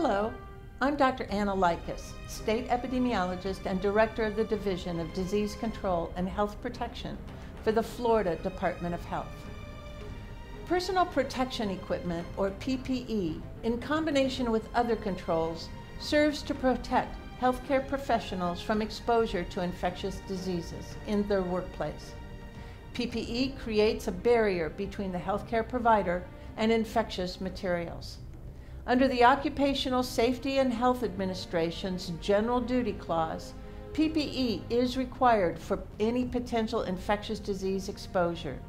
Hello, I'm Dr. Anna Likas, State Epidemiologist and Director of the Division of Disease Control and Health Protection for the Florida Department of Health. Personal protection equipment, or PPE, in combination with other controls, serves to protect healthcare professionals from exposure to infectious diseases in their workplace. PPE creates a barrier between the healthcare provider and infectious materials. Under the Occupational Safety and Health Administration's General Duty Clause, PPE is required for any potential infectious disease exposure.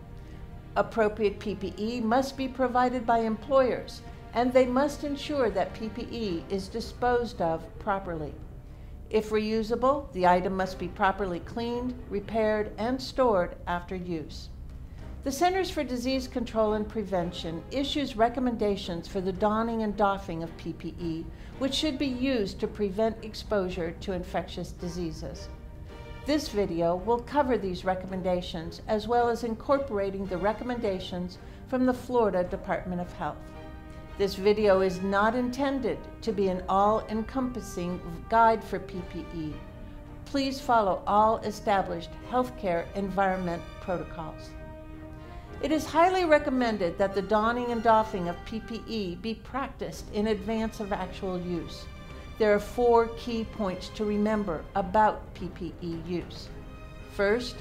Appropriate PPE must be provided by employers, and they must ensure that PPE is disposed of properly. If reusable, the item must be properly cleaned, repaired, and stored after use. The Centers for Disease Control and Prevention issues recommendations for the donning and doffing of PPE, which should be used to prevent exposure to infectious diseases. This video will cover these recommendations, as well as incorporating the recommendations from the Florida Department of Health. This video is not intended to be an all-encompassing guide for PPE. Please follow all established healthcare environment protocols. It is highly recommended that the donning and doffing of PPE be practiced in advance of actual use. There are 4 key points to remember about PPE use. First,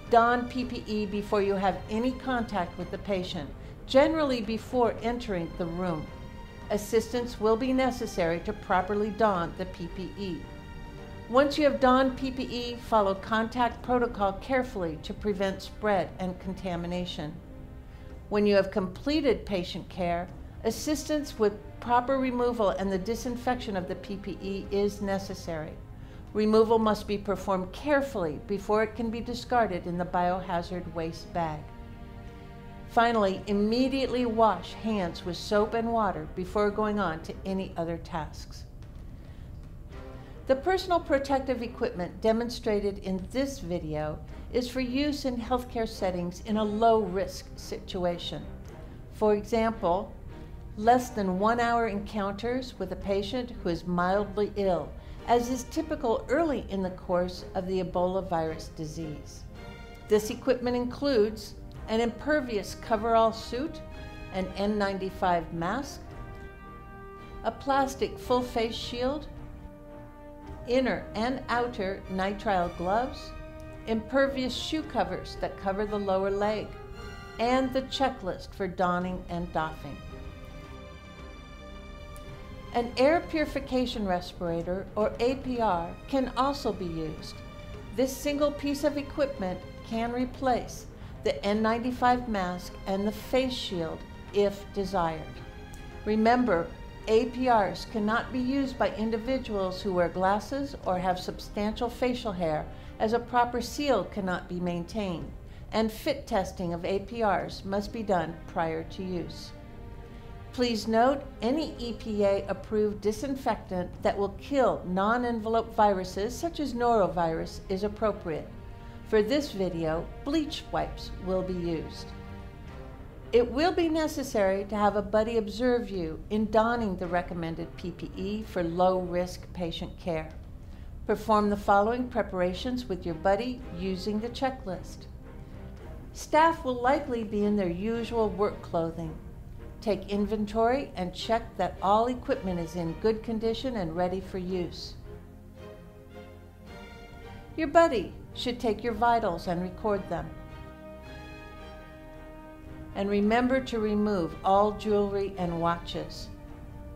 don PPE before you have any contact with the patient, generally before entering the room. Assistance will be necessary to properly don the PPE. Once you have donned PPE, follow contact protocol carefully to prevent spread and contamination. When you have completed patient care, assistance with proper removal and the disinfection of the PPE is necessary. Removal must be performed carefully before it can be discarded in the biohazard waste bag. Finally, immediately wash hands with soap and water before going on to any other tasks. The personal protective equipment demonstrated in this video is for use in healthcare settings in a low-risk situation. For example, less than 1 hour encounters with a patient who is mildly ill, as is typical early in the course of the Ebola virus disease. This equipment includes an impervious coverall suit, an N95 mask, a plastic full-face shield, inner and outer nitrile gloves, impervious shoe covers that cover the lower leg, and the checklist for donning and doffing. An air purification respirator, or APR, can also be used. This single piece of equipment can replace the N95 mask and the face shield if desired. Remember, APRs cannot be used by individuals who wear glasses or have substantial facial hair, as a proper seal cannot be maintained, and fit testing of APRs must be done prior to use. Please note, any EPA-approved disinfectant that will kill non-envelope viruses such as norovirus is appropriate. For this video, bleach wipes will be used. It will be necessary to have a buddy observe you in donning the recommended PPE for low-risk patient care. Perform the following preparations with your buddy using the checklist. Staff will likely be in their usual work clothing. Take inventory and check that all equipment is in good condition and ready for use. Your buddy should take your vitals and record them. And remember to remove all jewelry and watches.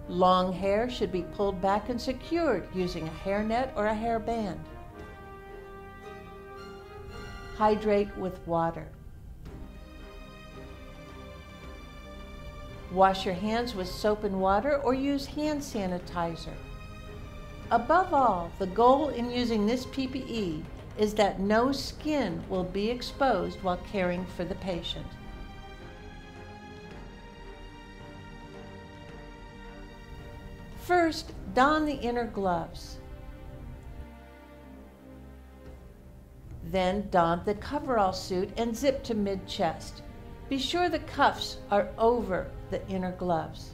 Long hair should be pulled back and secured using a hairnet or a hairband. Hydrate with water. Wash your hands with soap and water or use hand sanitizer. Above all, the goal in using this PPE is that no skin will be exposed while caring for the patient. First, don the inner gloves. Then don the coverall suit and zip to mid-chest. Be sure the cuffs are over the inner gloves.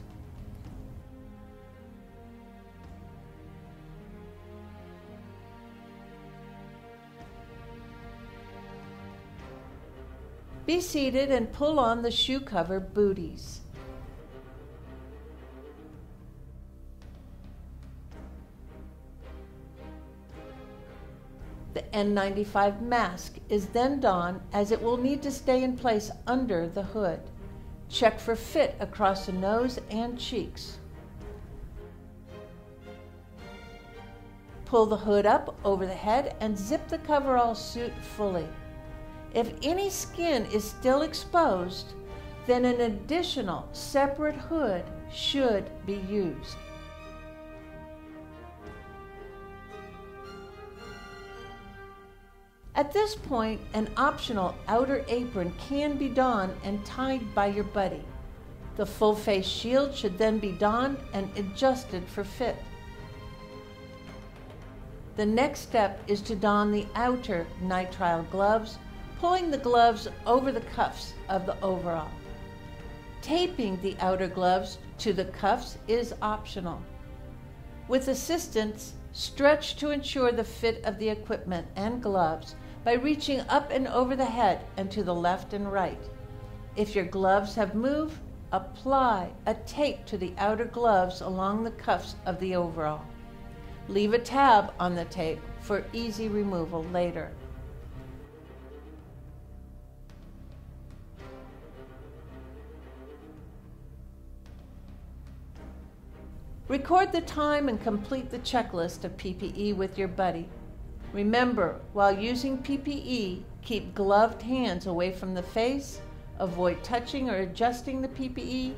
Be seated and pull on the shoe cover booties. The N95 mask is then donned, as it will need to stay in place under the hood. Check for fit across the nose and cheeks. Pull the hood up over the head and zip the coverall suit fully. If any skin is still exposed, then an additional separate hood should be used. At this point, an optional outer apron can be donned and tied by your buddy. The full face shield should then be donned and adjusted for fit. The next step is to don the outer nitrile gloves, pulling the gloves over the cuffs of the overall. Taping the outer gloves to the cuffs is optional. With assistance, stretch to ensure the fit of the equipment and gloves by reaching up and over the head and to the left and right. If your gloves have moved, apply a tape to the outer gloves along the cuffs of the overall. Leave a tab on the tape for easy removal later. Record the time and complete the checklist of PPE with your buddy. Remember, while using PPE, keep gloved hands away from the face, avoid touching or adjusting the PPE,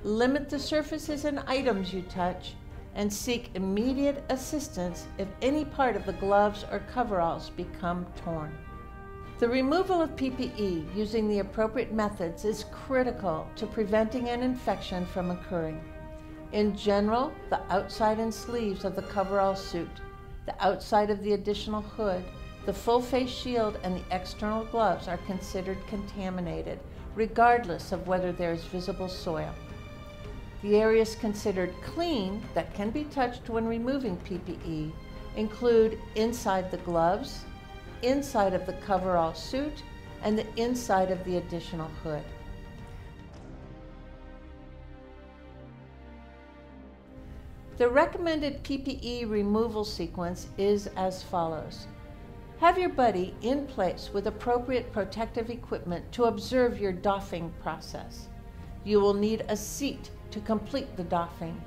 limit the surfaces and items you touch, and seek immediate assistance if any part of the gloves or coveralls become torn. The removal of PPE using the appropriate methods is critical to preventing an infection from occurring. In general, the outside and sleeves of the coverall suit, the outside of the additional hood, the full face shield, and the external gloves are considered contaminated, regardless of whether there is visible soil. The areas considered clean that can be touched when removing PPE include inside the gloves, inside of the coverall suit, and the inside of the additional hood. The recommended PPE removal sequence is as follows. Have your buddy in place with appropriate protective equipment to observe your doffing process. You will need a seat to complete the doffing.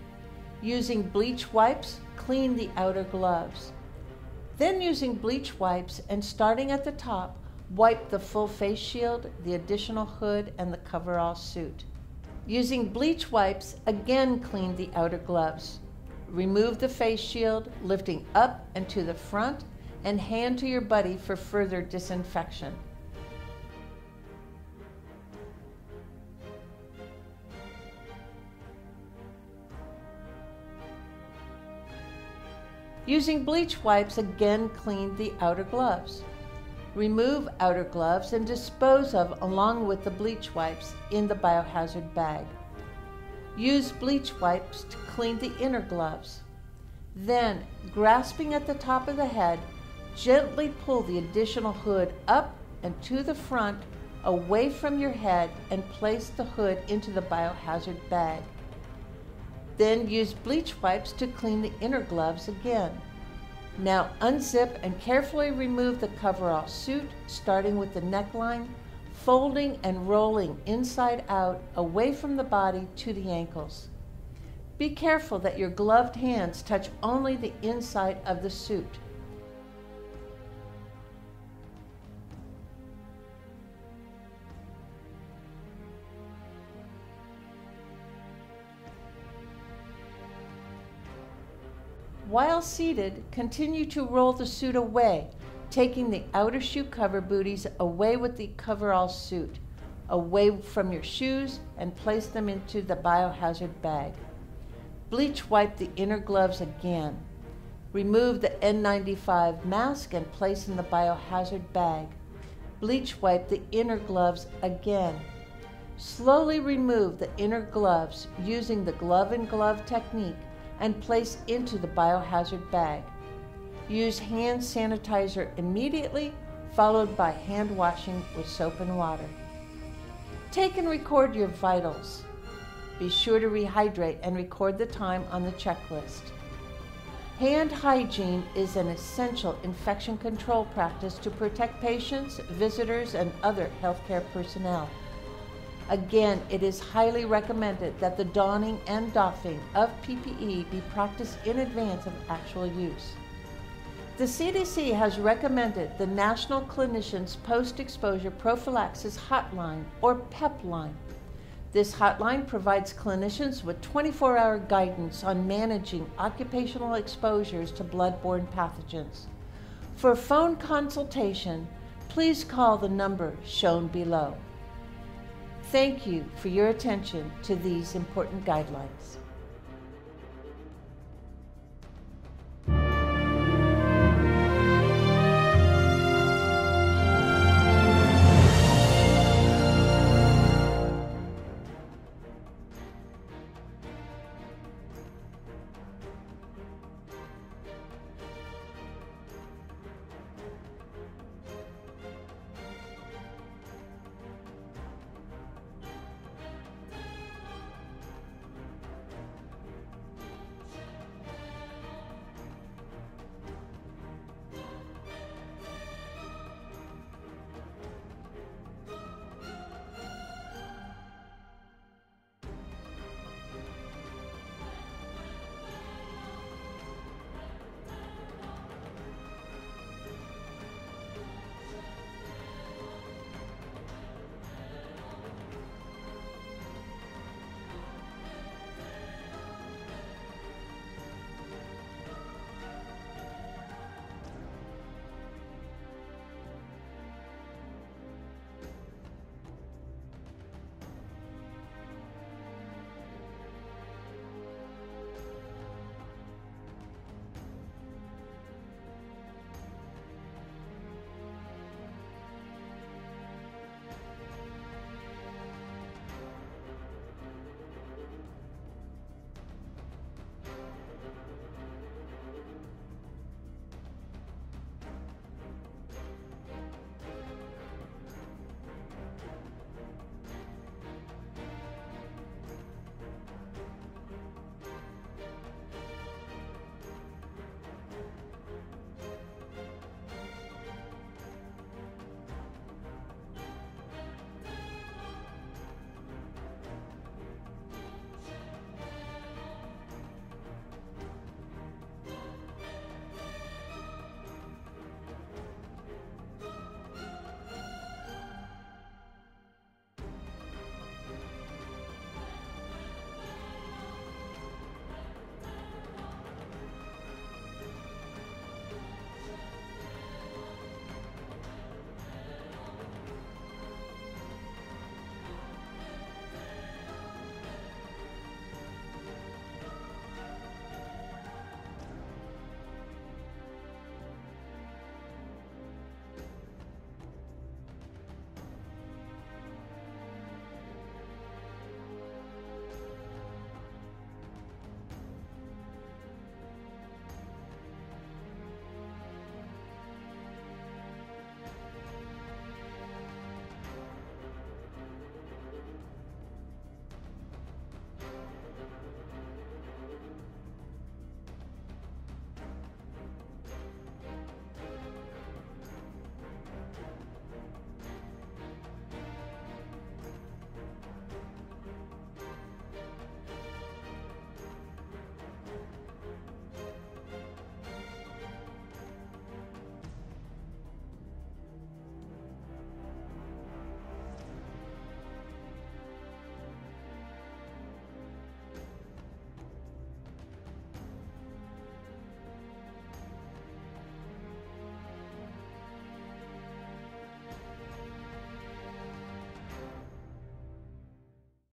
Using bleach wipes, clean the outer gloves. Then using bleach wipes and starting at the top, wipe the full face shield, the additional hood, and the coverall suit. Using bleach wipes, again clean the outer gloves. Remove the face shield, lifting up and to the front, and hand to your buddy for further disinfection. Using bleach wipes, again clean the outer gloves. Remove outer gloves and dispose of along with the bleach wipes in the biohazard bag. Use bleach wipes to clean the inner gloves. Then, grasping at the top of the head, gently pull the additional hood up and to the front, away from your head, and place the hood into the biohazard bag. Then use bleach wipes to clean the inner gloves again. Now unzip and carefully remove the coverall suit, starting with the neckline, folding and rolling inside out away from the body to the ankles. Be careful that your gloved hands touch only the inside of the suit. While seated, continue to roll the suit away, taking the outer shoe cover booties away with the coverall suit, away from your shoes, and place them into the biohazard bag. Bleach wipe the inner gloves again. Remove the N95 mask and place in the biohazard bag. Bleach wipe the inner gloves again. Slowly remove the inner gloves using the glove and glove technique and place into the biohazard bag. Use hand sanitizer immediately, followed by hand washing with soap and water. Take and record your vitals. Be sure to rehydrate and record the time on the checklist. Hand hygiene is an essential infection control practice to protect patients, visitors, and other healthcare personnel. Again, it is highly recommended that the donning and doffing of PPE be practiced in advance of actual use. The CDC has recommended the National Clinicians Post-Exposure Prophylaxis Hotline, or PEP line. This hotline provides clinicians with 24-hour guidance on managing occupational exposures to bloodborne pathogens. For phone consultation, please call the number shown below. Thank you for your attention to these important guidelines.